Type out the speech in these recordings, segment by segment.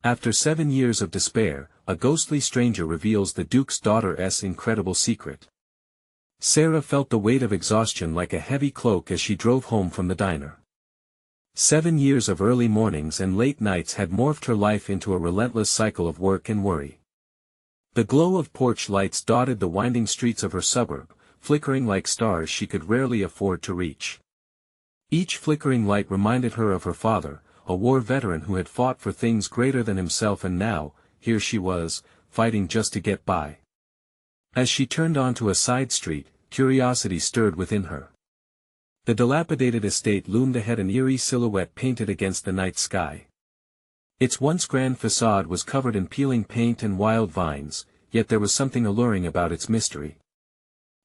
After 7 years of despair, a ghostly stranger reveals the Duke's daughter's incredible secret. Sarah felt the weight of exhaustion like a heavy cloak as she drove home from the diner. 7 years of early mornings and late nights had morphed her life into a relentless cycle of work and worry. The glow of porch lights dotted the winding streets of her suburb, flickering like stars she could rarely afford to reach. Each flickering light reminded her of her father, a war veteran who had fought for things greater than himself, and now, here she was, fighting just to get by. As she turned onto a side street, curiosity stirred within her. The dilapidated estate loomed ahead, an eerie silhouette painted against the night sky. Its once grand facade was covered in peeling paint and wild vines, yet there was something alluring about its mystery.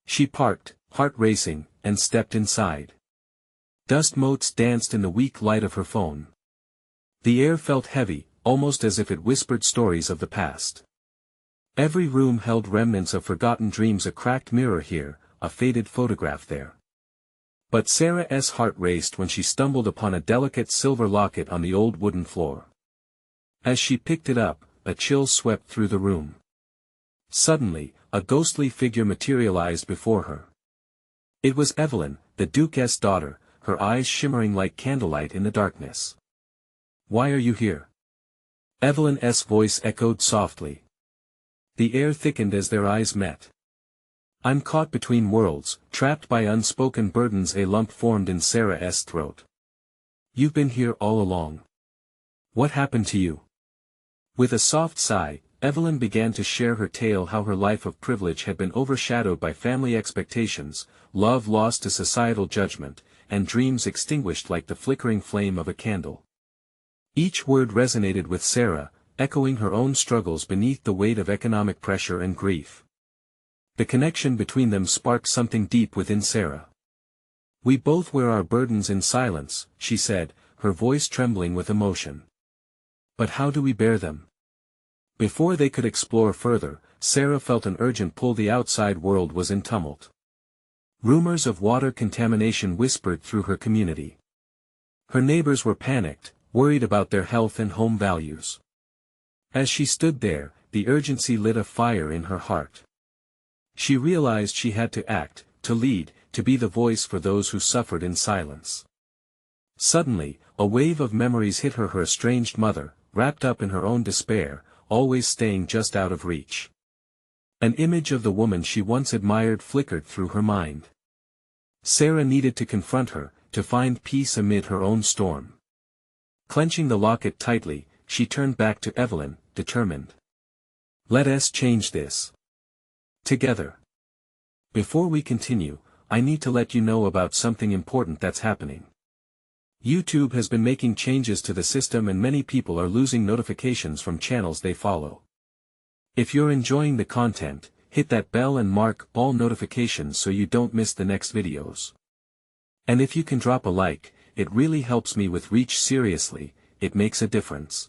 She parked, heart racing, and stepped inside. Dust motes danced in the weak light of her phone. The air felt heavy, almost as if it whispered stories of the past. Every room held remnants of forgotten dreams, a cracked mirror here, a faded photograph there. But Sarah's heart raced when she stumbled upon a delicate silver locket on the old wooden floor. As she picked it up, a chill swept through the room. Suddenly, a ghostly figure materialized before her. It was Evelyn, the Duke's daughter, her eyes shimmering like candlelight in the darkness. "Why are you here?" Evelyn's voice echoed softly. The air thickened as their eyes met. "I'm caught between worlds, trapped by unspoken burdens," a lump formed in Sarah's throat. "You've been here all along. What happened to you?" With a soft sigh, Evelyn began to share her tale, how her life of privilege had been overshadowed by family expectations, love lost to societal judgment, and dreams extinguished like the flickering flame of a candle. Each word resonated with Sarah, echoing her own struggles beneath the weight of economic pressure and grief. The connection between them sparked something deep within Sarah. "We both wear our burdens in silence," she said, her voice trembling with emotion. "But how do we bear them?" Before they could explore further, Sarah felt an urgent pull. The outside world was in tumult. Rumors of water contamination whispered through her community. Her neighbors were panicked, worried about their health and home values. As she stood there, the urgency lit a fire in her heart. She realized she had to act, to lead, to be the voice for those who suffered in silence. Suddenly, a wave of memories hit her estranged mother, wrapped up in her own despair, always staying just out of reach. An image of the woman she once admired flickered through her mind. Sarah needed to confront her, to find peace amid her own storm. Clenching the locket tightly, she turned back to Evelyn, determined. "Let us change this. Together." "Before we continue, I need to let you know about something important that's happening. YouTube has been making changes to the system and many people are losing notifications from channels they follow. If you're enjoying the content, hit that bell and mark all notifications so you don't miss the next videos. And if you can drop a like, it really helps me with reach. Seriously, it makes a difference.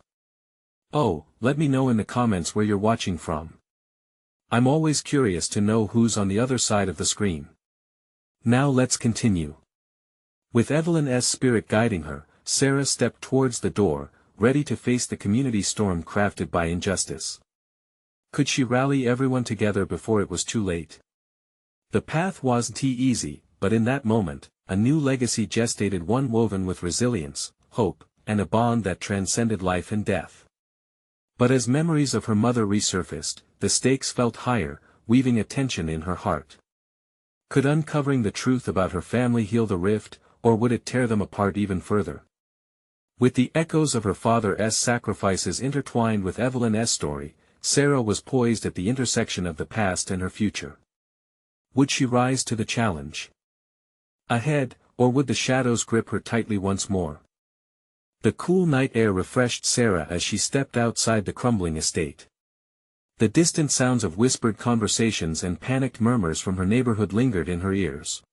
Oh, let me know in the comments where you're watching from. I'm always curious to know who's on the other side of the screen. Now let's continue. With Evelyn's spirit guiding her, Sarah stepped towards the door, ready to face the community storm crafted by injustice. Could she rally everyone together before it was too late? The path wasn't easy, but in that moment, a new legacy gestated, one woven with resilience, hope, and a bond that transcended life and death. But as memories of her mother resurfaced, the stakes felt higher, weaving a tension in her heart. Could uncovering the truth about her family heal the rift, or would it tear them apart even further? With the echoes of her father's sacrifices intertwined with Evelyn's story, Sarah was poised at the intersection of the past and her future. Would she rise to the challenge ahead, or would the shadows grip her tightly once more? The cool night air refreshed Sarah as she stepped outside the crumbling estate. The distant sounds of whispered conversations and panicked murmurs from her neighborhood lingered in her ears.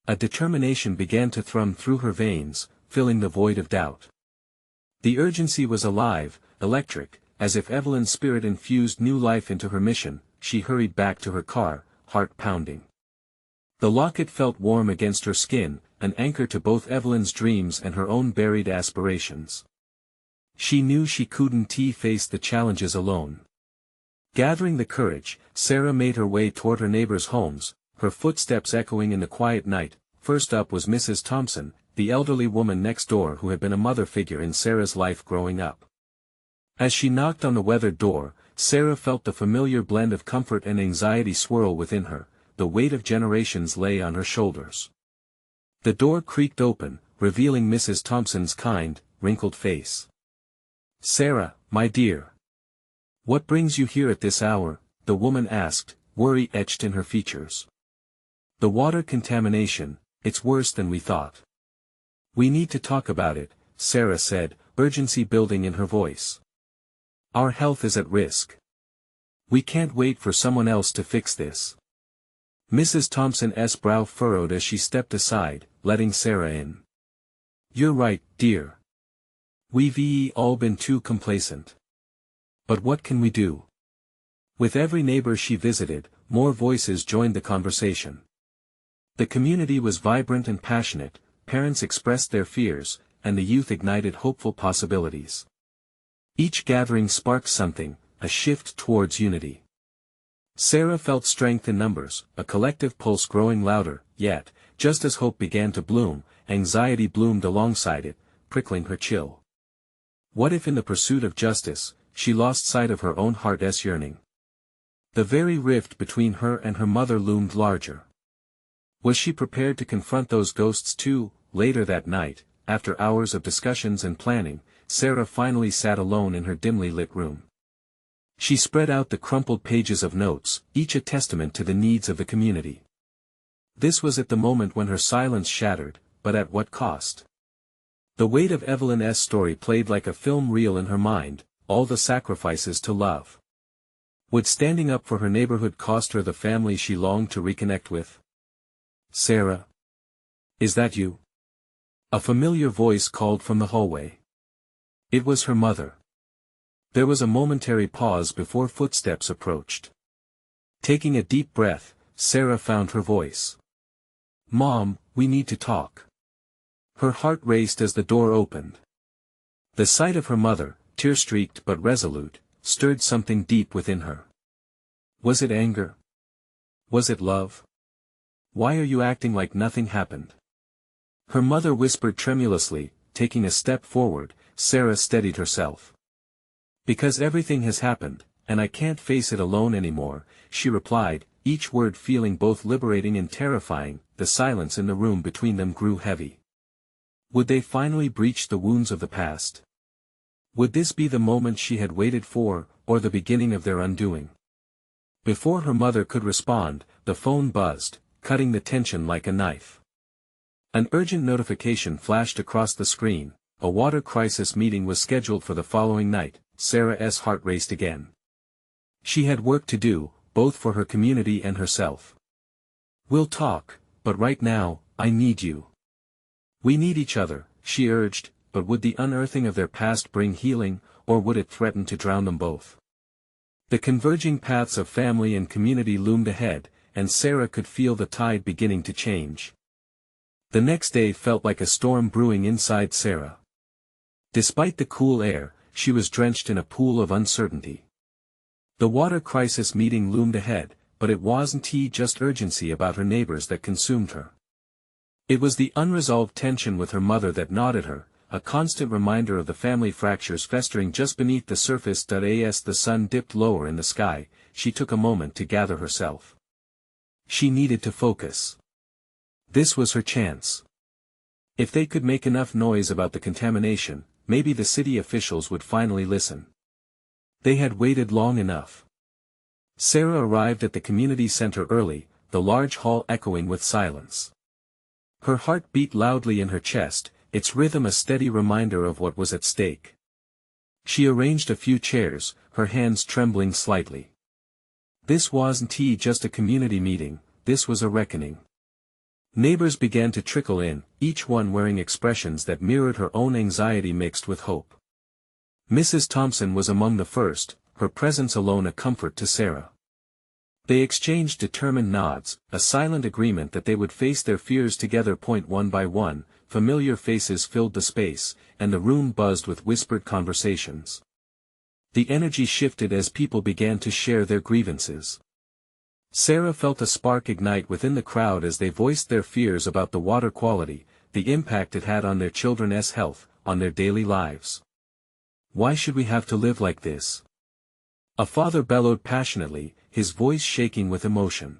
A determination began to thrum through her veins, filling the void of doubt. The urgency was alive, electric, as if Evelyn's spirit infused new life into her mission. She hurried back to her car, heart pounding. The locket felt warm against her skin, an anchor to both Evelyn's dreams and her own buried aspirations. She knew she couldn't face the challenges alone. Gathering the courage, Sarah made her way toward her neighbors' homes, her footsteps echoing in the quiet night. First up was Mrs. Thompson, the elderly woman next door who had been a mother figure in Sarah's life growing up. As she knocked on the weathered door, Sarah felt the familiar blend of comfort and anxiety swirl within her. The weight of generations lay on her shoulders. The door creaked open, revealing Mrs. Thompson's kind, wrinkled face. "Sarah, my dear. What brings you here at this hour?" the woman asked, worry etched in her features. "The water contamination, it's worse than we thought." "We need to talk about it," Sarah said, urgency building in her voice. "Our health is at risk. We can't wait for someone else to fix this." Mrs. Thompson's brow furrowed as she stepped aside, letting Sarah in. "You're right, dear. We've all been too complacent. But what can we do?" With every neighbor she visited, more voices joined the conversation. The community was vibrant and passionate, parents expressed their fears, and the youth ignited hopeful possibilities. Each gathering sparked something, a shift towards unity. Sarah felt strength in numbers, a collective pulse growing louder, yet, just as hope began to bloom, anxiety bloomed alongside it, prickling her chill. What if in the pursuit of justice, she lost sight of her own heart's yearning? The very rift between her and her mother loomed larger. Was she prepared to confront those ghosts too? Later that night, after hours of discussions and planning, Sarah finally sat alone in her dimly lit room. She spread out the crumpled pages of notes, each a testament to the needs of the community. This was at the moment when her silence shattered, but at what cost? The weight of Evelyn's story played like a film reel in her mind, all the sacrifices to love. Would standing up for her neighborhood cost her the family she longed to reconnect with? "Sarah? Is that you?" A familiar voice called from the hallway. It was her mother. There was a momentary pause before footsteps approached. Taking a deep breath, Sarah found her voice. "Mom, we need to talk." Her heart raced as the door opened. The sight of her mother, tear-streaked but resolute, stirred something deep within her. Was it anger? Was it love? "Why are you acting like nothing happened?" Her mother whispered tremulously. Taking a step forward, Sarah steadied herself. "Because everything has happened, and I can't face it alone anymore," she replied, each word feeling both liberating and terrifying. The silence in the room between them grew heavy. Would they finally breach the wounds of the past? Would this be the moment she had waited for, or the beginning of their undoing? Before her mother could respond, the phone buzzed, cutting the tension like a knife. An urgent notification flashed across the screen. A water crisis meeting was scheduled for the following night. Sarah's heart raced again. She had work to do, both for her community and herself. "We'll talk, but right now, I need you." "We need each other," she urged, but would the unearthing of their past bring healing, or would it threaten to drown them both? The converging paths of family and community loomed ahead, and Sarah could feel the tide beginning to change. The next day felt like a storm brewing inside Sarah. Despite the cool air, she was drenched in a pool of uncertainty. The water crisis meeting loomed ahead, but it wasn't just urgency about her neighbors that consumed her. It was the unresolved tension with her mother that gnawed at her, a constant reminder of the family fractures festering just beneath the surface. As the sun dipped lower in the sky, she took a moment to gather herself. She needed to focus. This was her chance. If they could make enough noise about the contamination, maybe the city officials would finally listen. They had waited long enough. Sarah arrived at the community center early, the large hall echoing with silence. Her heart beat loudly in her chest, its rhythm a steady reminder of what was at stake. She arranged a few chairs, her hands trembling slightly. This wasn't just a community meeting, this was a reckoning. Neighbors began to trickle in, each one wearing expressions that mirrored her own anxiety mixed with hope. Mrs. Thompson was among the first, her presence alone a comfort to Sarah. They exchanged determined nods, a silent agreement that they would face their fears together. One by one, familiar faces filled the space, and the room buzzed with whispered conversations. The energy shifted as people began to share their grievances. Sarah felt a spark ignite within the crowd as they voiced their fears about the water quality, the impact it had on their children's health, on their daily lives. Why should we have to live like this? A father bellowed passionately, his voice shaking with emotion.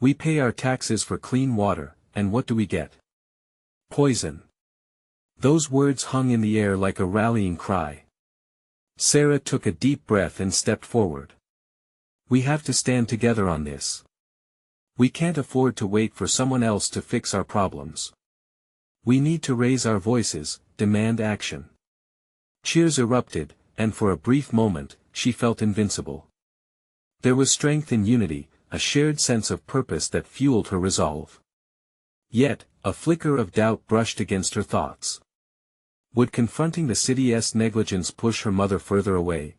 We pay our taxes for clean water, and what do we get? Poison. Those words hung in the air like a rallying cry. Sarah took a deep breath and stepped forward. We have to stand together on this. We can't afford to wait for someone else to fix our problems. We need to raise our voices, demand action. Cheers erupted, and for a brief moment, she felt invincible. There was strength in unity, a shared sense of purpose that fueled her resolve. Yet, a flicker of doubt brushed against her thoughts. Would confronting the city's negligence push her mother further away?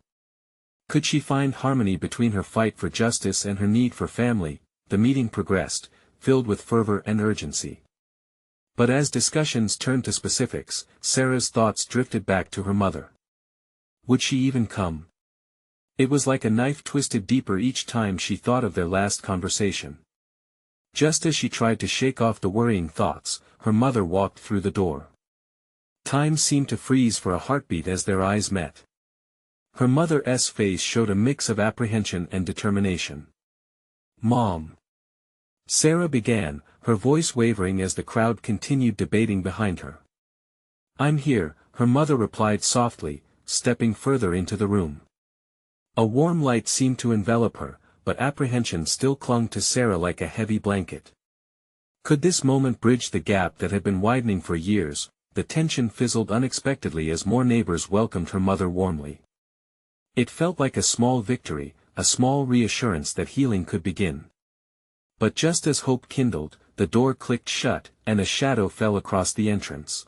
Could she find harmony between her fight for justice and her need for family? The meeting progressed, filled with fervor and urgency. But as discussions turned to specifics, Sarah's thoughts drifted back to her mother. Would she even come? It was like a knife twisted deeper each time she thought of their last conversation. Just as she tried to shake off the worrying thoughts, her mother walked through the door. Time seemed to freeze for a heartbeat as their eyes met. Her mother's face showed a mix of apprehension and determination. Mom. Sarah began, her voice wavering as the crowd continued debating behind her. I'm here, her mother replied softly, stepping further into the room. A warm light seemed to envelop her, but apprehension still clung to Sarah like a heavy blanket. Could this moment bridge the gap that had been widening for years? The tension fizzled unexpectedly as more neighbors welcomed her mother warmly. It felt like a small victory, a small reassurance that healing could begin. But just as hope kindled, the door clicked shut, and a shadow fell across the entrance.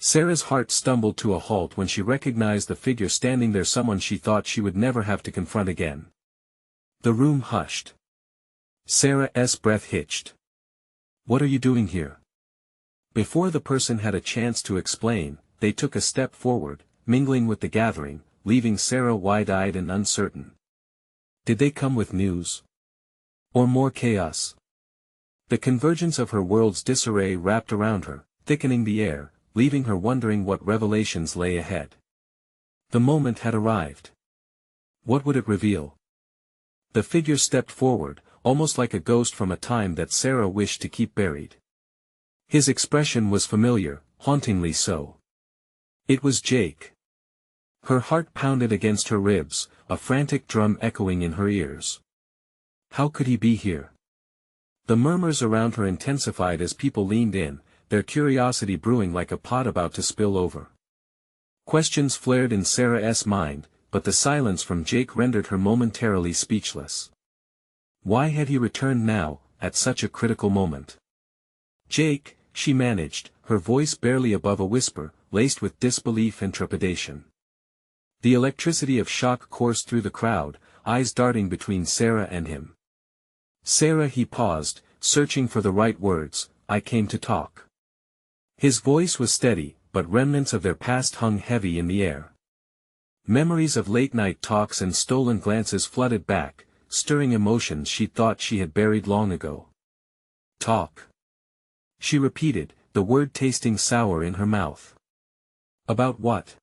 Sarah's heart stumbled to a halt when she recognized the figure standing there, someone she thought she would never have to confront again. The room hushed. Sarah's breath hitched. What are you doing here? Before the person had a chance to explain, they took a step forward, mingling with the gathering, leaving Sarah wide-eyed and uncertain. Did they come with news? Or more chaos? The convergence of her world's disarray wrapped around her, thickening the air, leaving her wondering what revelations lay ahead. The moment had arrived. What would it reveal? The figure stepped forward, almost like a ghost from a time that Sarah wished to keep buried. His expression was familiar, hauntingly so. It was Jake. Her heart pounded against her ribs, a frantic drum echoing in her ears. How could he be here? The murmurs around her intensified as people leaned in, their curiosity brewing like a pot about to spill over. Questions flared in Sarah's mind, but the silence from Jake rendered her momentarily speechless. Why had he returned now, at such a critical moment? Jake, she managed, her voice barely above a whisper, laced with disbelief and trepidation. The electricity of shock coursed through the crowd, eyes darting between Sarah and him. Sarah, he paused, searching for the right words. I came to talk. His voice was steady, but remnants of their past hung heavy in the air. Memories of late-night talks and stolen glances flooded back, stirring emotions she thought she had buried long ago. Talk. She repeated, the word tasting sour in her mouth. About what?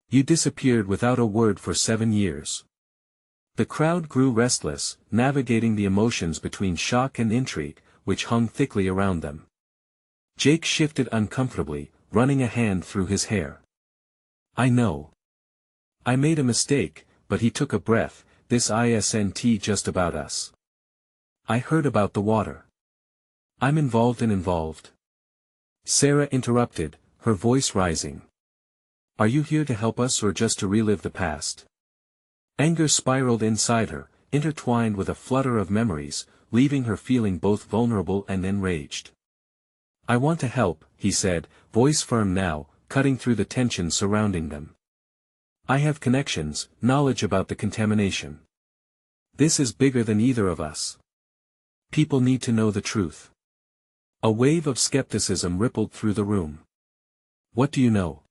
You disappeared without a word for 7 years. The crowd grew restless, navigating the emotions between shock and intrigue, which hung thickly around them. Jake shifted uncomfortably, running a hand through his hair. I know. I made a mistake, but he took a breath, this isn't just about us. I heard about the water. I'm involved. Sarah interrupted, her voice rising. Are you here to help us or just to relive the past? Anger spiraled inside her, intertwined with a flutter of memories, leaving her feeling both vulnerable and enraged. I want to help, he said, voice firm now, cutting through the tension surrounding them. I have connections, knowledge about the contamination. This is bigger than either of us. People need to know the truth. A wave of skepticism rippled through the room. What do you know?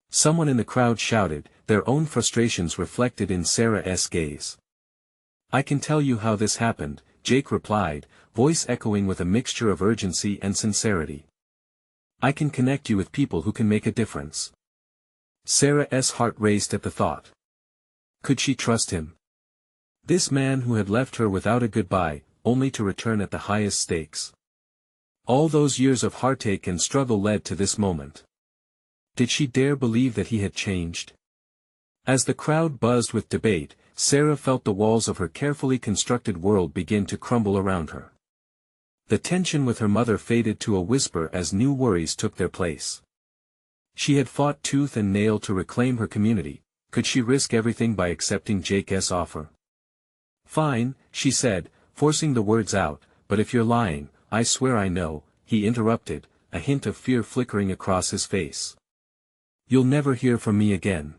Someone in the crowd shouted, their own frustrations reflected in Sarah's gaze. I can tell you how this happened, Jake replied, voice echoing with a mixture of urgency and sincerity. I can connect you with people who can make a difference. Sarah's heart raced at the thought. Could she trust him? This man who had left her without a goodbye, only to return at the highest stakes. All those years of heartache and struggle led to this moment. Did she dare believe that he had changed? As the crowd buzzed with debate, Sarah felt the walls of her carefully constructed world begin to crumble around her. The tension with her mother faded to a whisper as new worries took their place. She had fought tooth and nail to reclaim her community. Could she risk everything by accepting Jake's offer? Fine, she said, forcing the words out, but if you're lying, I swear I know, he interrupted, a hint of fear flickering across his face. You'll never hear from me again.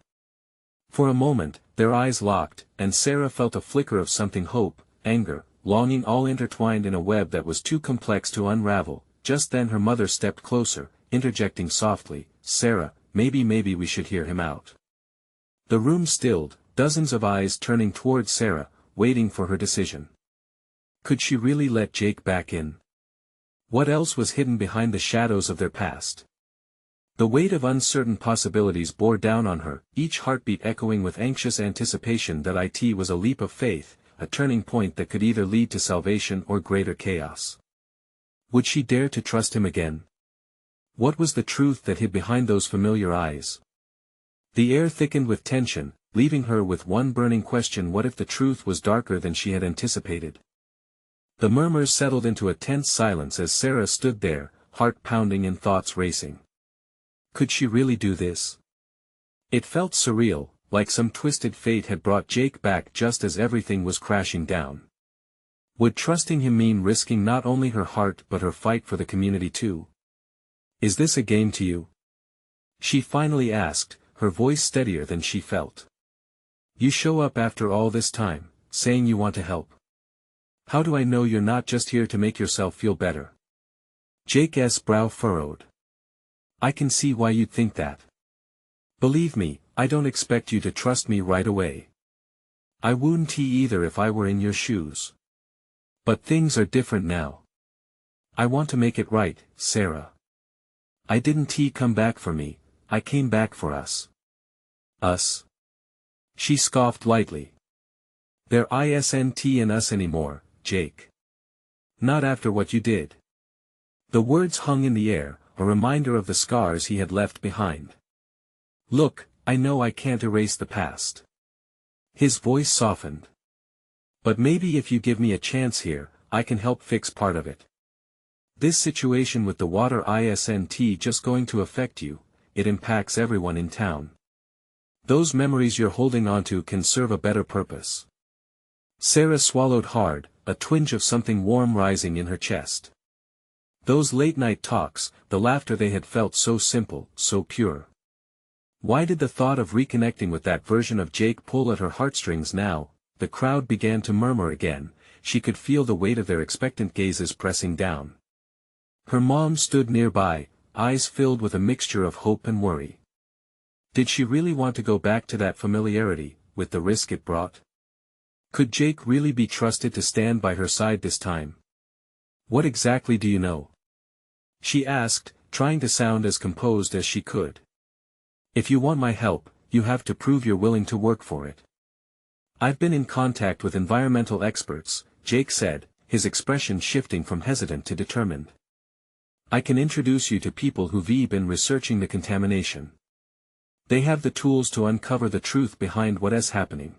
For a moment, their eyes locked, and Sarah felt a flicker of something: hope, anger, longing, all intertwined in a web that was too complex to unravel. Just then her mother stepped closer, interjecting softly, Sarah, maybe we should hear him out. The room stilled, dozens of eyes turning toward Sarah, waiting for her decision. Could she really let Jake back in? What else was hidden behind the shadows of their past? The weight of uncertain possibilities bore down on her, each heartbeat echoing with anxious anticipation that it was a leap of faith, a turning point that could either lead to salvation or greater chaos. Would she dare to trust him again? What was the truth that hid behind those familiar eyes? The air thickened with tension, leaving her with one burning question: what if the truth was darker than she had anticipated? The murmurs settled into a tense silence as Sarah stood there, heart pounding and thoughts racing. Could she really do this? It felt surreal, like some twisted fate had brought Jake back just as everything was crashing down. Would trusting him mean risking not only her heart but her fight for the community too? Is this a game to you? She finally asked, her voice steadier than she felt. You show up after all this time, saying you want to help. How do I know you're not just here to make yourself feel better? Jake's brow furrowed. I can see why you'd think that. Believe me, I don't expect you to trust me right away. I wouldn't either if I were in your shoes. But things are different now. I want to make it right, Sarah. I didn't come back for me, I came back for us. Us? She scoffed lightly. There isn't an us anymore, Jake. Not after what you did. The words hung in the air, a reminder of the scars he had left behind. Look, I know I can't erase the past. His voice softened. But maybe if you give me a chance here, I can help fix part of it. This situation with the water isn't just going to affect you, it impacts everyone in town. Those memories you're holding onto can serve a better purpose. Sarah swallowed hard, a twinge of something warm rising in her chest. Those late-night talks, the laughter they had felt so simple, so pure. Why did the thought of reconnecting with that version of Jake pull at her heartstrings now? The crowd began to murmur again, she could feel the weight of their expectant gazes pressing down. Her mom stood nearby, eyes filled with a mixture of hope and worry. Did she really want to go back to that familiarity, with the risk it brought? Could Jake really be trusted to stand by her side this time? What exactly do you know? She asked, trying to sound as composed as she could. If you want my help, you have to prove you're willing to work for it. I've been in contact with environmental experts, Jake said, his expression shifting from hesitant to determined. I can introduce you to people who've been researching the contamination. They have the tools to uncover the truth behind what is happening.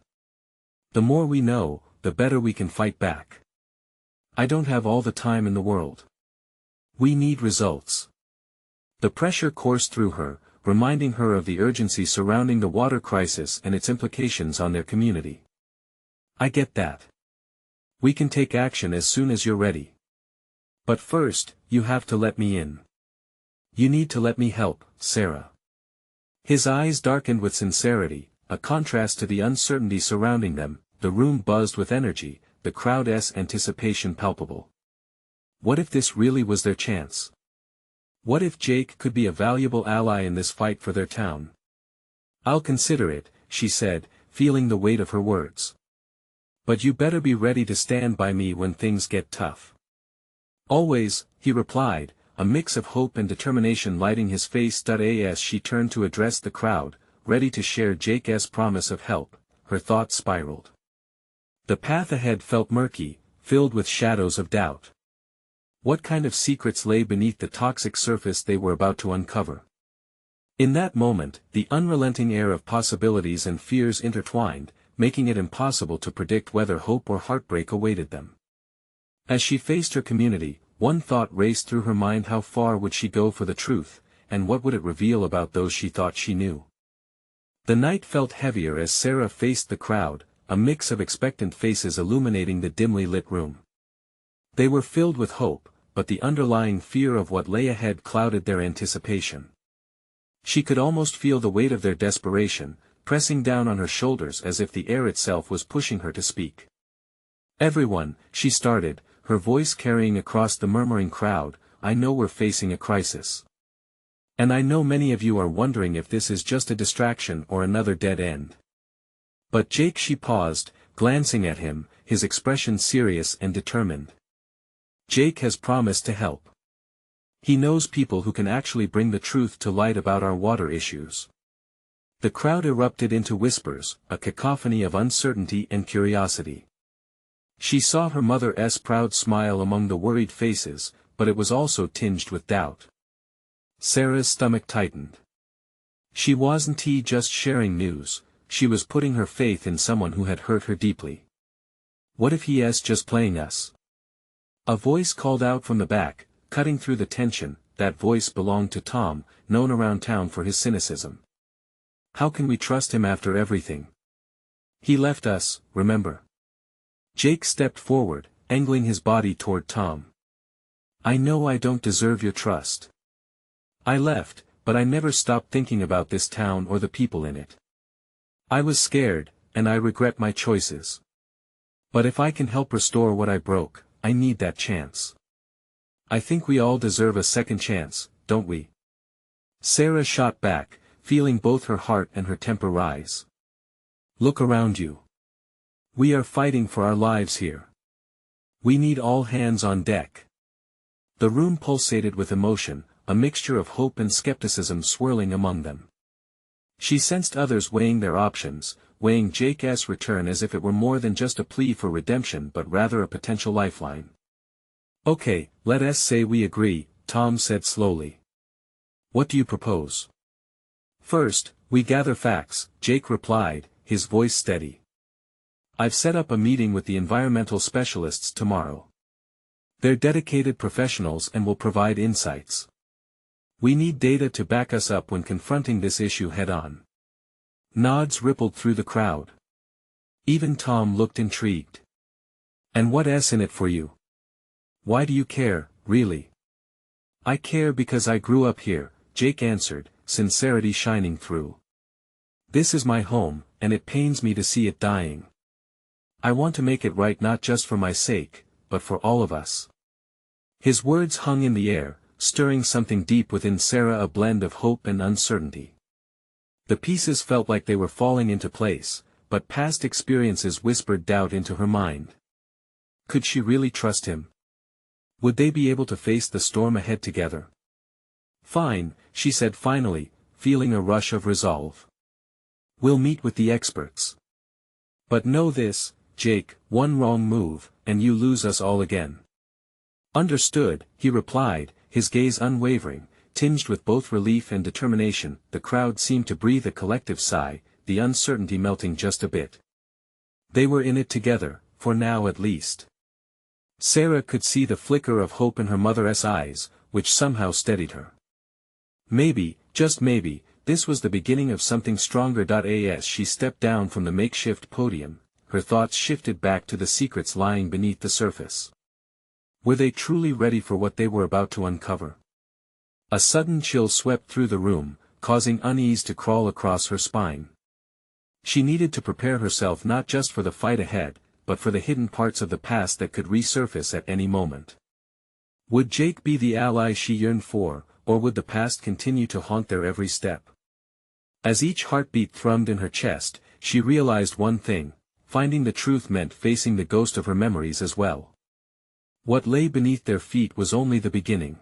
The more we know, the better we can fight back. I don't have all the time in the world. We need results. The pressure coursed through her, reminding her of the urgency surrounding the water crisis and its implications on their community. I get that. We can take action as soon as you're ready. But first, you have to let me in. You need to let me help, Sarah. His eyes darkened with sincerity, a contrast to the uncertainty surrounding them. The room buzzed with energy, the crowd's anticipation palpable. What if this really was their chance? What if Jake could be a valuable ally in this fight for their town? I'll consider it, she said, feeling the weight of her words. But you better be ready to stand by me when things get tough. Always, he replied, a mix of hope and determination lighting his face. As she turned to address the crowd, ready to share Jake's promise of help, her thoughts spiraled. The path ahead felt murky, filled with shadows of doubt. What kind of secrets lay beneath the toxic surface they were about to uncover? In that moment, the unrelenting air of possibilities and fears intertwined, making it impossible to predict whether hope or heartbreak awaited them. As she faced her community, one thought raced through her mind: how far would she go for the truth, and what would it reveal about those she thought she knew? The night felt heavier as Sarah faced the crowd, a mix of expectant faces illuminating the dimly lit room. They were filled with hope, but the underlying fear of what lay ahead clouded their anticipation. She could almost feel the weight of their desperation, pressing down on her shoulders as if the air itself was pushing her to speak. Everyone, she started, her voice carrying across the murmuring crowd, I know we're facing a crisis. And I know many of you are wondering if this is just a distraction or another dead end. But Jake, she paused, glancing at him, his expression serious and determined. Jake has promised to help. He knows people who can actually bring the truth to light about our water issues. The crowd erupted into whispers, a cacophony of uncertainty and curiosity. She saw her mother's proud smile among the worried faces, but it was also tinged with doubt. Sarah's stomach tightened. She wasn't just sharing news, she was putting her faith in someone who had hurt her deeply. What if he's just playing us? A voice called out from the back, cutting through the tension. That voice belonged to Tom, known around town for his cynicism. How can we trust him after everything? He left us, remember? Jake stepped forward, angling his body toward Tom. I know I don't deserve your trust. I left, but I never stopped thinking about this town or the people in it. I was scared, and I regret my choices. But if I can help restore what I broke, I need that chance. I think we all deserve a second chance, don't we? Sarah shot back, feeling both her heart and her temper rise. Look around you. We are fighting for our lives here. We need all hands on deck. The room pulsated with emotion, a mixture of hope and skepticism swirling among them. She sensed others weighing their options, weighing Jake's return as if it were more than just a plea for redemption but rather a potential lifeline. Okay, let us say we agree, Tom said slowly. What do you propose? First, we gather facts, Jake replied, his voice steady. I've set up a meeting with the environmental specialists tomorrow. They're dedicated professionals and will provide insights. We need data to back us up when confronting this issue head-on. Nods rippled through the crowd. Even Tom looked intrigued. And what's in it for you? Why do you care, really? I care because I grew up here, Jake answered, sincerity shining through. This is my home, and it pains me to see it dying. I want to make it right not just for my sake, but for all of us. His words hung in the air, stirring something deep within Sarah, a blend of hope and uncertainty. The pieces felt like they were falling into place, but past experiences whispered doubt into her mind. Could she really trust him? Would they be able to face the storm ahead together? Fine, she said finally, feeling a rush of resolve. We'll meet with the experts. But know this, Jake, one wrong move, and you lose us all again. Understood, he replied, his gaze unwavering, tinged with both relief and determination. The crowd seemed to breathe a collective sigh, the uncertainty melting just a bit. They were in it together, for now at least. Sarah could see the flicker of hope in her mother's eyes, which somehow steadied her. Maybe, just maybe, this was the beginning of something stronger. As she stepped down from the makeshift podium, her thoughts shifted back to the secrets lying beneath the surface. Were they truly ready for what they were about to uncover? A sudden chill swept through the room, causing unease to crawl across her spine. She needed to prepare herself not just for the fight ahead, but for the hidden parts of the past that could resurface at any moment. Would Jake be the ally she yearned for, or would the past continue to haunt their every step? As each heartbeat thrummed in her chest, she realized one thing: finding the truth meant facing the ghost of her memories as well. What lay beneath their feet was only the beginning.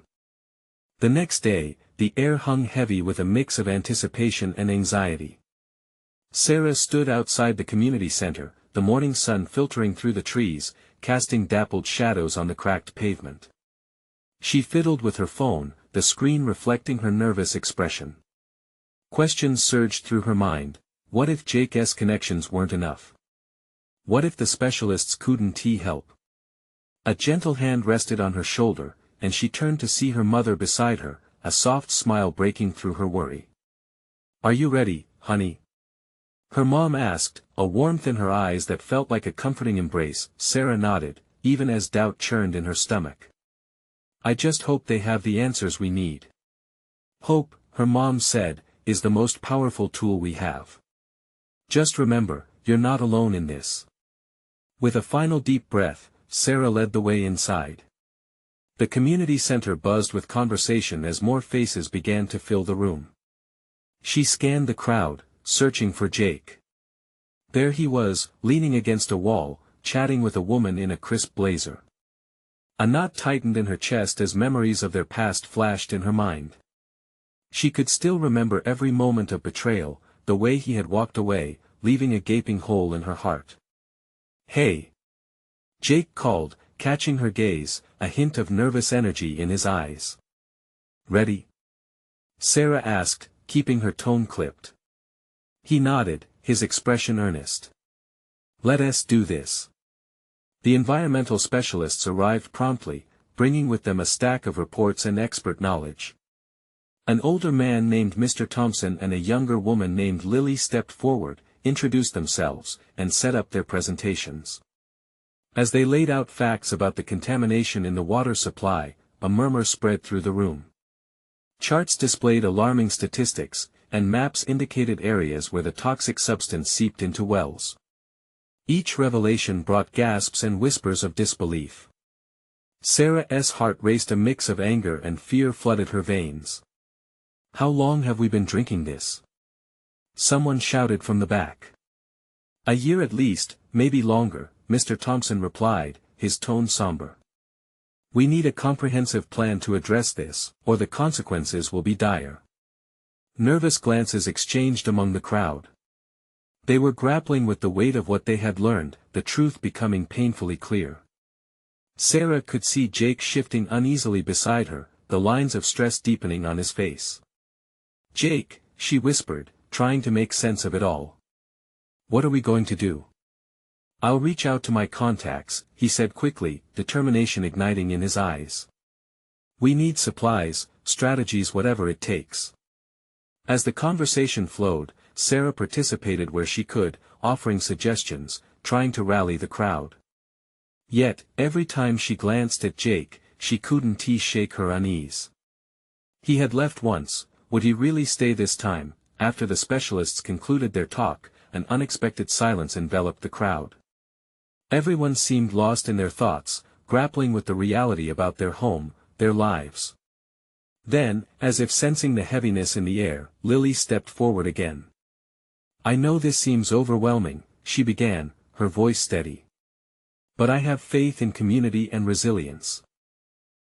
The next day, the air hung heavy with a mix of anticipation and anxiety. Sarah stood outside the community center, the morning sun filtering through the trees, casting dappled shadows on the cracked pavement. She fiddled with her phone, the screen reflecting her nervous expression. Questions surged through her mind. What if Jake's connections weren't enough? What if the specialists couldn't help? A gentle hand rested on her shoulder, and she turned to see her mother beside her, a soft smile breaking through her worry. "Are you ready, honey?" her mom asked, a warmth in her eyes that felt like a comforting embrace. Sarah nodded, even as doubt churned in her stomach. "I just hope they have the answers we need." "Hope," her mom said, "is the most powerful tool we have. Just remember, you're not alone in this." With a final deep breath, Sarah led the way inside. The community center buzzed with conversation as more faces began to fill the room. She scanned the crowd, searching for Jake. There he was, leaning against a wall, chatting with a woman in a crisp blazer. A knot tightened in her chest as memories of their past flashed in her mind. She could still remember every moment of betrayal, the way he had walked away, leaving a gaping hole in her heart. "Hey!" Jake called, catching her gaze, a hint of nervous energy in his eyes. "Ready?" Sarah asked, keeping her tone clipped. He nodded, his expression earnest. "Let us do this." The environmental specialists arrived promptly, bringing with them a stack of reports and expert knowledge. An older man named Mr. Thompson and a younger woman named Lily stepped forward, introduced themselves, and set up their presentations. As they laid out facts about the contamination in the water supply, a murmur spread through the room. Charts displayed alarming statistics, and maps indicated areas where the toxic substance seeped into wells. Each revelation brought gasps and whispers of disbelief. Sarah's heart raced, a mix of anger and fear flooded her veins. "How long have we been drinking this?" someone shouted from the back. "A year at least, maybe longer," Mr. Thompson replied, his tone somber. "We need a comprehensive plan to address this, or the consequences will be dire." Nervous glances exchanged among the crowd. They were grappling with the weight of what they had learned, the truth becoming painfully clear. Sarah could see Jake shifting uneasily beside her, the lines of stress deepening on his face. "Jake," she whispered, trying to make sense of it all. "What are we going to do?" "I'll reach out to my contacts," he said quickly, determination igniting in his eyes. "We need supplies, strategies, whatever it takes." As the conversation flowed, Sarah participated where she could, offering suggestions, trying to rally the crowd. Yet, every time she glanced at Jake, she couldn't shake her unease. He had left once, would he really stay this time? After the specialists concluded their talk, an unexpected silence enveloped the crowd. Everyone seemed lost in their thoughts, grappling with the reality about their home, their lives. Then, as if sensing the heaviness in the air, Lily stepped forward again. "I know this seems overwhelming," she began, her voice steady. "But I have faith in community and resilience.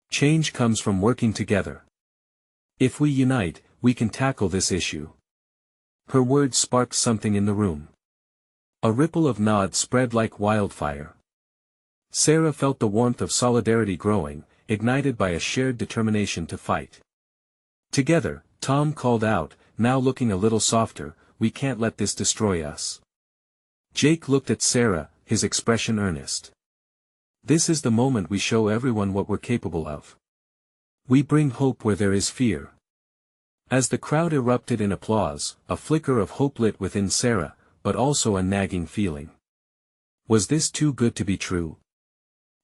Change comes from working together. If we unite, we can tackle this issue." Her words sparked something in the room. A ripple of nods spread like wildfire. Sarah felt the warmth of solidarity growing, ignited by a shared determination to fight. Together, Tom called out, now looking a little softer, "We can't let this destroy us." Jake looked at Sarah, his expression earnest. "This is the moment we show everyone what we're capable of. We bring hope where there is fear." As the crowd erupted in applause, a flicker of hope lit within Sarah, but also a nagging feeling. Was this too good to be true?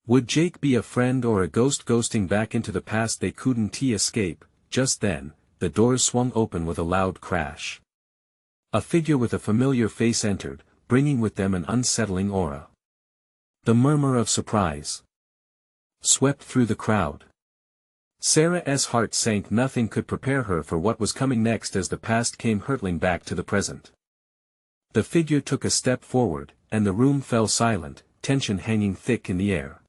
Would Jake be a friend or a ghost ghosting back into the past they couldn't escape? Just then, the doors swung open with a loud crash. A figure with a familiar face entered, bringing with them an unsettling aura. The murmur of surprise swept through the crowd. Sarah's heart sank. Nothing could prepare her for what was coming next as the past came hurtling back to the present. The figure took a step forward, and the room fell silent, tension hanging thick in the air.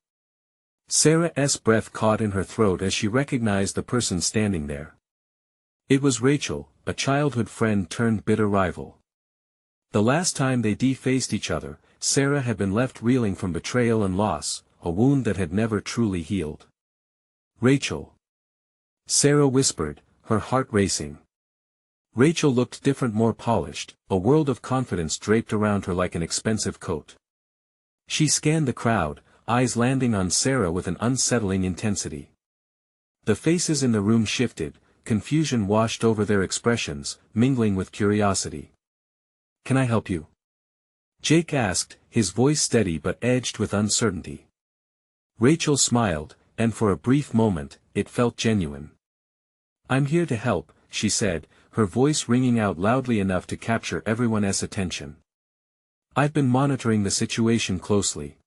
Sarah's breath caught in her throat as she recognized the person standing there. It was Rachel, a childhood friend turned bitter rival. The last time they faced each other, Sarah had been left reeling from betrayal and loss, a wound that had never truly healed. "Rachel," Sarah whispered, her heart racing. Rachel looked different, more polished, a world of confidence draped around her like an expensive coat. She scanned the crowd, eyes landing on Sarah with an unsettling intensity. The faces in the room shifted, confusion washed over their expressions, mingling with curiosity. "Can I help you?" Jake asked, his voice steady but edged with uncertainty. Rachel smiled, and for a brief moment, it felt genuine. "I'm here to help," she said, her voice ringing out loudly enough to capture everyone's attention. "I've been monitoring the situation closely.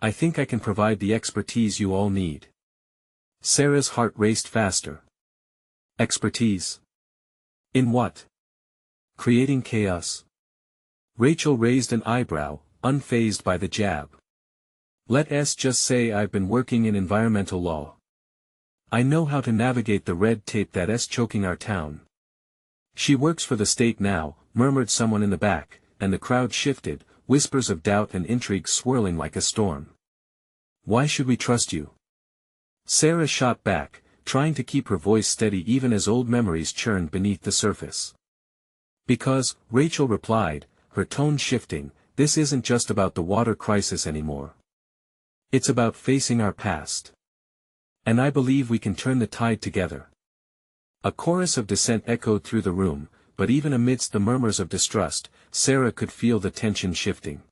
I think I can provide the expertise you all need." Sarah's heart raced faster. "Expertise? In what?" "Creating chaos." Rachel raised an eyebrow, unfazed by the jab. "Let's just say I've been working in environmental law. I know how to navigate the red tape that's choking our town." "She works for the state now," murmured someone in the back, and the crowd shifted, whispers of doubt and intrigue swirling like a storm. "Why should we trust you?" Sarah shot back, trying to keep her voice steady even as old memories churned beneath the surface. "Because," Rachel replied, her tone shifting, "this isn't just about the water crisis anymore. It's about facing our past. And I believe we can turn the tide together." A chorus of dissent echoed through the room, but even amidst the murmurs of distrust, Sarah could feel the tension shifting.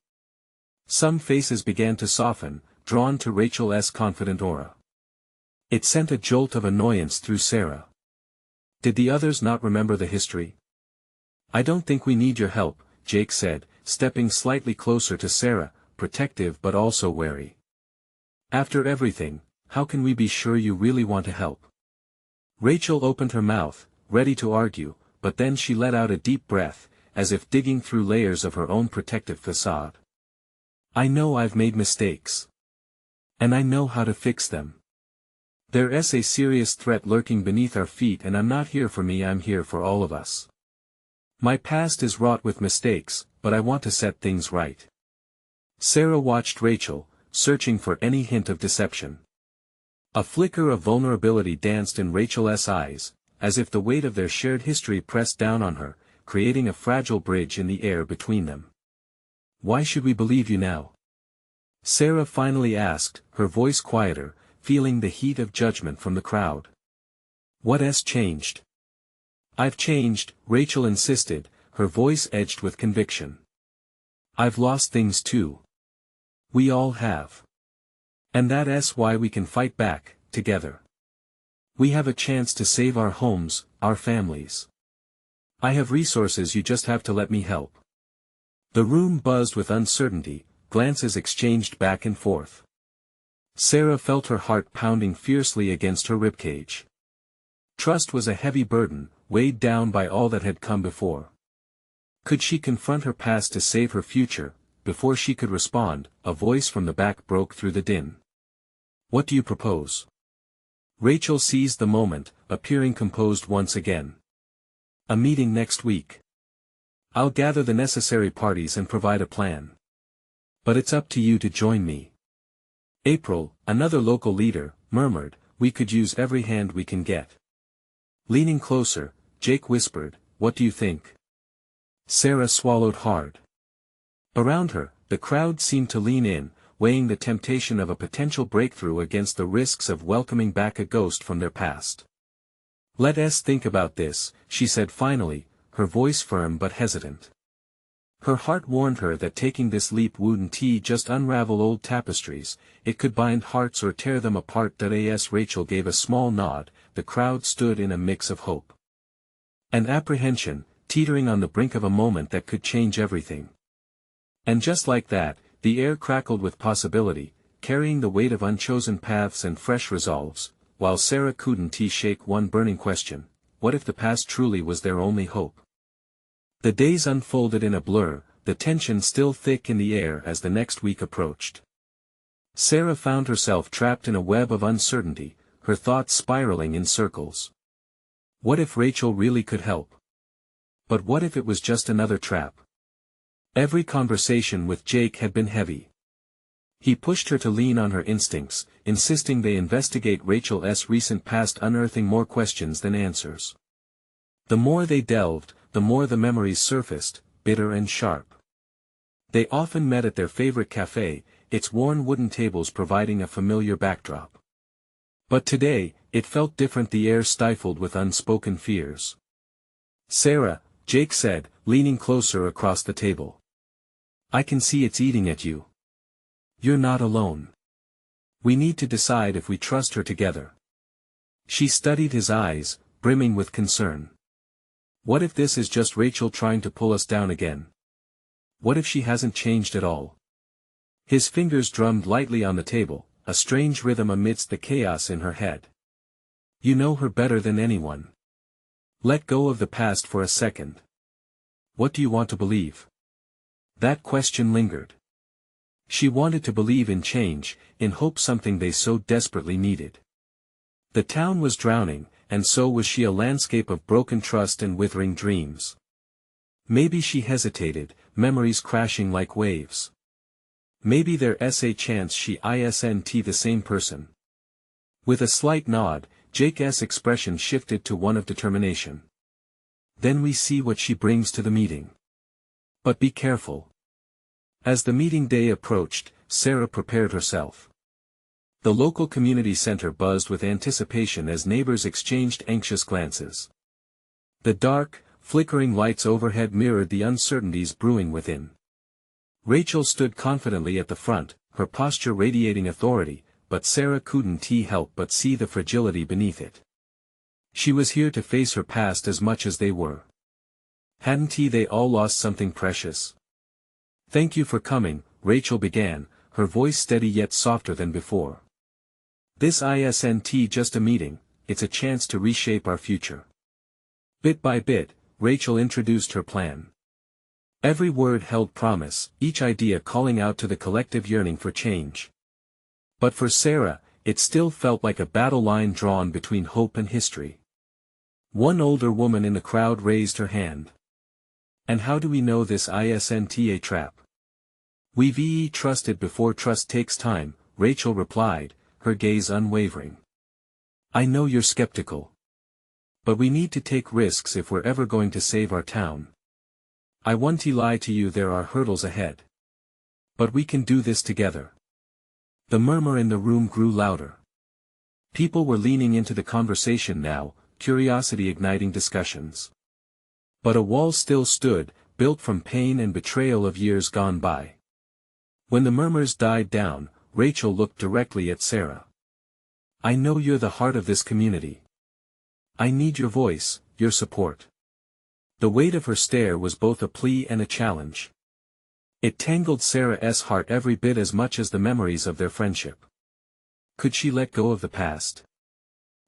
Some faces began to soften, drawn to Rachel's confident aura. It sent a jolt of annoyance through Sarah. Did the others not remember the history? "I don't think we need your help," Jake said, stepping slightly closer to Sarah, protective but also wary. "After everything, how can we be sure you really want to help?" Rachel opened her mouth, ready to argue, but then she let out a deep breath, as if digging through layers of her own protective facade. "I know I've made mistakes. And I know how to fix them. There's a serious threat lurking beneath our feet, and I'm not here for me, I'm here for all of us. My past is wrought with mistakes, but I want to set things right." Sarah watched Rachel, searching for any hint of deception. A flicker of vulnerability danced in Rachel's eyes, as if the weight of their shared history pressed down on her, creating a fragile bridge in the air between them. "Why should we believe you now?" Sarah finally asked, her voice quieter, feeling the heat of judgment from the crowd. "What's changed?" "I've changed," Rachel insisted, her voice edged with conviction. "I've lost things too. We all have. And that's why we can fight back, together. We have a chance to save our homes, our families. I have resources, you just have to let me help." The room buzzed with uncertainty, glances exchanged back and forth. Sarah felt her heart pounding fiercely against her ribcage. Trust was a heavy burden, weighed down by all that had come before. Could she confront her past to save her future? Before she could respond, a voice from the back broke through the din. "What do you propose?" Rachel seized the moment, appearing composed once again. "A meeting next week. I'll gather the necessary parties and provide a plan. But it's up to you to join me." April, another local leader, murmured, "We could use every hand we can get." Leaning closer, Jake whispered, "What do you think?" Sarah swallowed hard. Around her, the crowd seemed to lean in, weighing the temptation of a potential breakthrough against the risks of welcoming back a ghost from their past. "Let's think about this," she said finally, her voice firm but hesitant. Her heart warned her that taking this leap wouldn't just unravel old tapestries, it could bind hearts or tear them apart. As Rachel gave a small nod, the crowd stood in a mix of hope and apprehension, teetering on the brink of a moment that could change everything. And just like that, the air crackled with possibility, carrying the weight of unchosen paths and fresh resolves. while Sarah couldn't shake one burning question: what if the past truly was their only hope? The days unfolded in a blur, the tension still thick in the air as the next week approached. Sarah found herself trapped in a web of uncertainty, her thoughts spiraling in circles. What if Rachel really could help? But what if it was just another trap? Every conversation with Jake had been heavy. He pushed her to lean on her instincts, insisting they investigate Rachel's recent past, unearthing more questions than answers. The more they delved, the more the memories surfaced, bitter and sharp. They often met at their favorite cafe, its worn wooden tables providing a familiar backdrop. But today, it felt different, the air stifled with unspoken fears. "Sarah," Jake said, leaning closer across the table. "I can see it's eating at you. You're not alone. We need to decide if we trust her together." She studied his eyes, brimming with concern. "What if this is just Rachel trying to pull us down again? What if she hasn't changed at all?" His fingers drummed lightly on the table, a strange rhythm amidst the chaos in her head. "You know her better than anyone. Let go of the past for a second. What do you want to believe?" That question lingered. She wanted to believe in change, in hope, something they so desperately needed. The town was drowning, and so was she, a landscape of broken trust and withering dreams. Maybe she hesitated, memories crashing like waves. Maybe there's a chance she isn't the same person. With a slight nod, Jake's expression shifted to one of determination. "Then we see what she brings to the meeting. But be careful." As the meeting day approached, Sarah prepared herself. The local community center buzzed with anticipation as neighbors exchanged anxious glances. The dark, flickering lights overhead mirrored the uncertainties brewing within. Rachel stood confidently at the front, her posture radiating authority, but Sarah couldn't help but see the fragility beneath it. She was here to face her past as much as they were. Hadn't they all lost something precious? "Thank you for coming," Rachel began, her voice steady yet softer than before. "This isn't just a meeting, it's a chance to reshape our future." Bit by bit, Rachel introduced her plan. Every word held promise, each idea calling out to the collective yearning for change. But for Sarah, it still felt like a battle line drawn between hope and history. One older woman in the crowd raised her hand. "And how do we know this isn't a trap?" "We've trusted before. Trust takes time," Rachel replied, her gaze unwavering. "I know you're skeptical. But we need to take risks if we're ever going to save our town. I won't lie to you, there are hurdles ahead. But we can do this together." The murmur in the room grew louder. People were leaning into the conversation now, curiosity igniting discussions. But a wall still stood, built from pain and betrayal of years gone by. When the murmurs died down, Rachel looked directly at Sarah. "I know you're the heart of this community. I need your voice, your support." The weight of her stare was both a plea and a challenge. It tangled Sarah's heart every bit as much as the memories of their friendship. Could she let go of the past?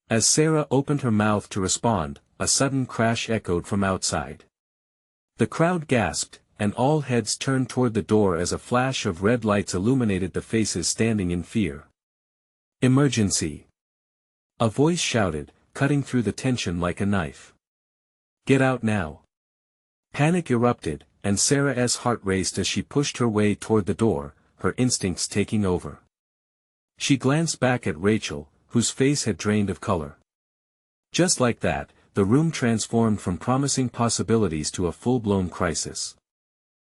As Sarah opened her mouth to respond, a sudden crash echoed from outside. The crowd gasped, and all heads turned toward the door as a flash of red lights illuminated the faces standing in fear. "Emergency!" a voice shouted, cutting through the tension like a knife. "Get out now!" Panic erupted, and Sarah's heart raced as she pushed her way toward the door, her instincts taking over. She glanced back at Rachel, whose face had drained of color. Just like that, the room transformed from promising possibilities to a full-blown crisis.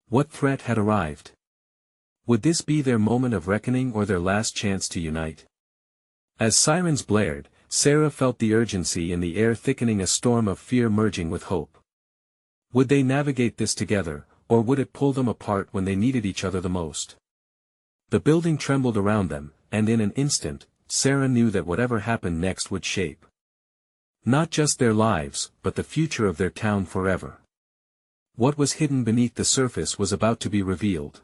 What threat had arrived? Would this be their moment of reckoning or their last chance to unite? As sirens blared, Sarah felt the urgency in the air thickening, a storm of fear merging with hope. Would they navigate this together, or would it pull them apart when they needed each other the most? The building trembled around them, and in an instant, Sarah knew that whatever happened next would shape not just their lives, but the future of their town forever. What was hidden beneath the surface was about to be revealed.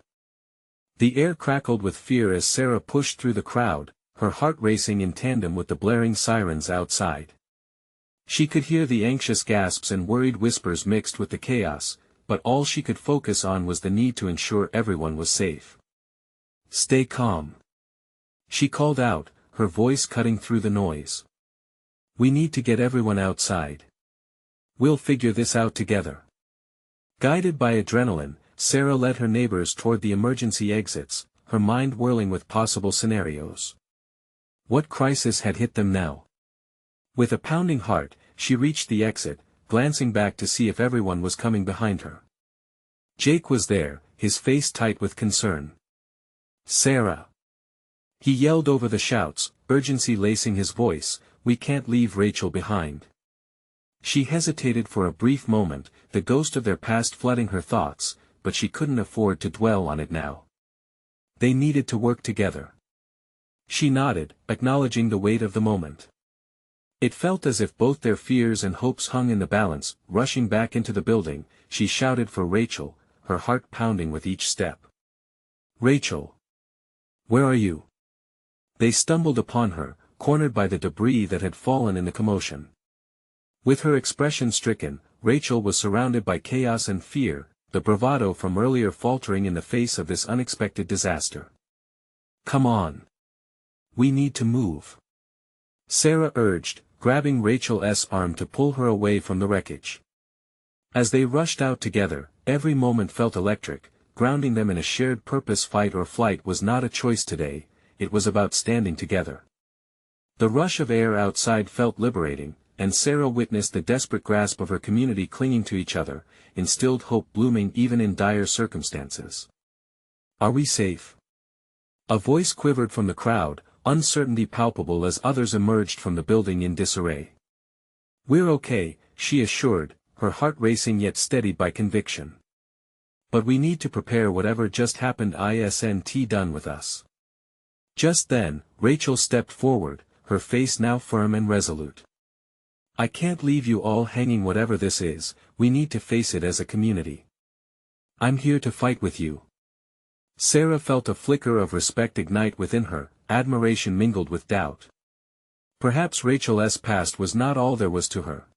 The air crackled with fear as Sarah pushed through the crowd, her heart racing in tandem with the blaring sirens outside. She could hear the anxious gasps and worried whispers mixed with the chaos, but all she could focus on was the need to ensure everyone was safe. "Stay calm," she called out, her voice cutting through the noise. "We need to get everyone outside. We'll figure this out together." Guided by adrenaline, Sarah led her neighbors toward the emergency exits, her mind whirling with possible scenarios. What crisis had hit them now? With a pounding heart, she reached the exit, glancing back to see if everyone was coming behind her. Jake was there, his face tight with concern. "Sarah!" he yelled over the shouts, urgency lacing his voice, "we can't leave Rachel behind." She hesitated for a brief moment, the ghost of their past flooding her thoughts, but she couldn't afford to dwell on it now. They needed to work together. She nodded, acknowledging the weight of the moment. It felt as if both their fears and hopes hung in the balance. Rushing back into the building, she shouted for Rachel, her heart pounding with each step. "Rachel! Where are you?" They stumbled upon her, cornered by the debris that had fallen in the commotion. With her expression stricken, Rachel was surrounded by chaos and fear, the bravado from earlier faltering in the face of this unexpected disaster. "Come on. We need to move," Sarah urged, grabbing Rachel's arm to pull her away from the wreckage. As they rushed out together, every moment felt electric, grounding them in a shared purpose. Fight or flight was not a choice today, it was about standing together. The rush of air outside felt liberating, and Sarah witnessed the desperate grasp of her community clinging to each other, instilled hope blooming even in dire circumstances. "Are we safe?" A voice quivered from the crowd, uncertainty palpable as others emerged from the building in disarray. "We're okay," she assured, her heart racing yet steadied by conviction. "But we need to prepare whatever just happened isn't done with us." Just then, Rachel stepped forward, her face now firm and resolute. "I can't leave you all hanging. Whatever this is, we need to face it as a community. I'm here to fight with you." Sarah felt a flicker of respect ignite within her, admiration mingled with doubt. Perhaps Rachel's past was not all there was to her.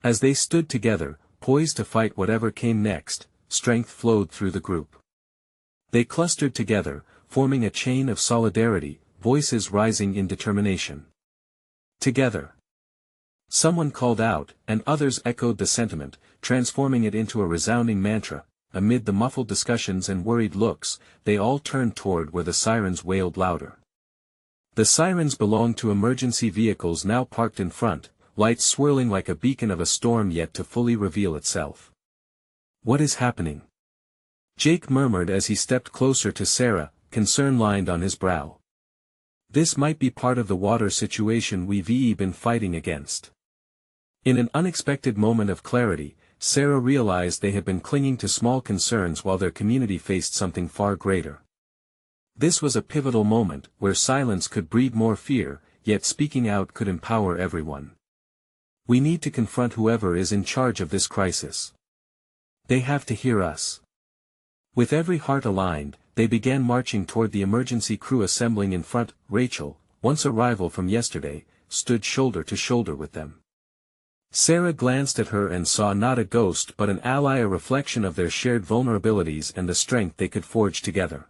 As they stood together, poised to fight whatever came next, strength flowed through the group. They clustered together, forming a chain of solidarity, voices rising in determination. "Together!" someone called out, and others echoed the sentiment, transforming it into a resounding mantra. Amid the muffled discussions and worried looks, they all turned toward where the sirens wailed louder. The sirens belonged to emergency vehicles now parked in front, lights swirling like a beacon of a storm yet to fully reveal itself. "What is happening?" Jake murmured as he stepped closer to Sarah, concern lined on his brow. "This might be part of the water situation we've been fighting against." In an unexpected moment of clarity, Sarah realized they had been clinging to small concerns while their community faced something far greater. This was a pivotal moment, where silence could breed more fear, yet speaking out could empower everyone. "We need to confront whoever is in charge of this crisis. They have to hear us." With every heart aligned, they began marching toward the emergency crew assembling in front. Rachel, once a rival from yesterday, stood shoulder to shoulder with them. Sarah glanced at her and saw not a ghost but an ally, a reflection of their shared vulnerabilities and the strength they could forge together.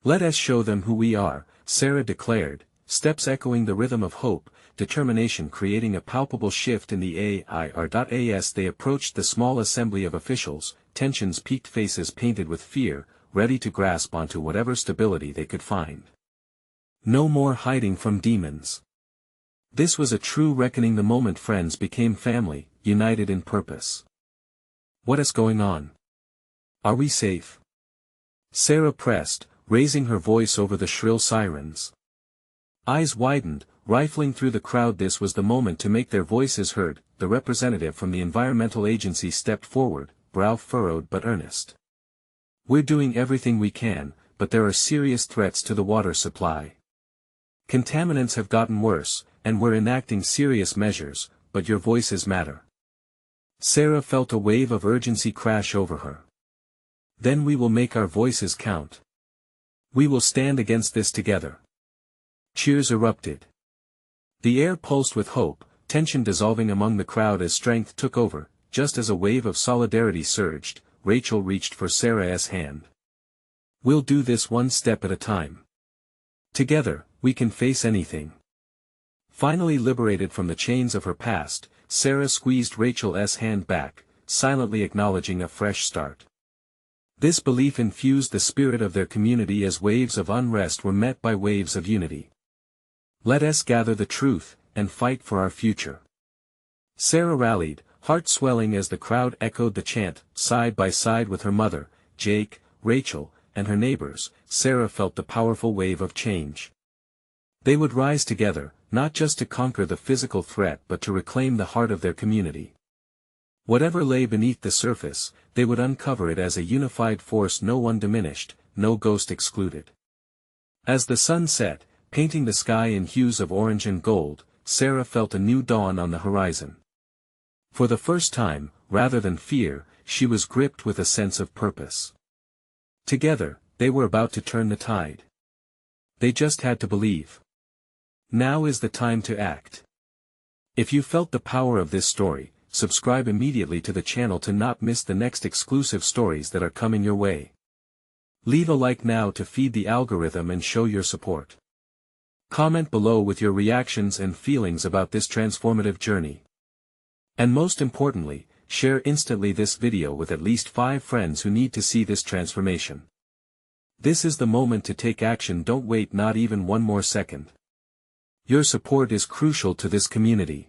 "Let us show them who we are," Sarah declared, steps echoing the rhythm of hope, determination creating a palpable shift in the air. As they approached the small assembly of officials, tensions peaked, faces painted with fear, ready to grasp onto whatever stability they could find. No more hiding from demons. This was a true reckoning. The moment friends became family, united in purpose. "What is going on? Are we safe?" Sarah pressed, raising her voice over the shrill sirens. Eyes widened, rifling through the crowd. This was the moment to make their voices heard. The representative from the environmental agency stepped forward, brow furrowed but earnest. "We're doing everything we can, but there are serious threats to the water supply. Contaminants have gotten worse, and we're enacting serious measures, but your voices matter." Sarah felt a wave of urgency crash over her. "Then we will make our voices count. We will stand against this together." Cheers erupted. The air pulsed with hope, tension dissolving among the crowd as strength took over. Just as a wave of solidarity surged, Rachel reached for Sarah's hand. "We'll do this one step at a time. Together, we can face anything." Finally liberated from the chains of her past, Sarah squeezed Rachel's hand back, silently acknowledging a fresh start. This belief infused the spirit of their community as waves of unrest were met by waves of unity. "Let us gather the truth, and fight for our future." Sarah rallied, heart swelling as the crowd echoed the chant. Side by side with her mother, Jake, Rachel, and her neighbors, Sarah felt the powerful wave of change. They would rise together, not just to conquer the physical threat but to reclaim the heart of their community. Whatever lay beneath the surface, they would uncover it as a unified force, no one diminished, no ghost excluded. As the sun set, painting the sky in hues of orange and gold, Sarah felt a new dawn on the horizon. For the first time, rather than fear, she was gripped with a sense of purpose. Together, they were about to turn the tide. They just had to believe. Now is the time to act. If you felt the power of this story, subscribe immediately to the channel to not miss the next exclusive stories that are coming your way. Leave a like now to feed the algorithm and show your support. Comment below with your reactions and feelings about this transformative journey. And most importantly, share instantly this video with at least 5 friends who need to see this transformation. This is the moment to take action. Don't wait not even one more second. Your support is crucial to this community.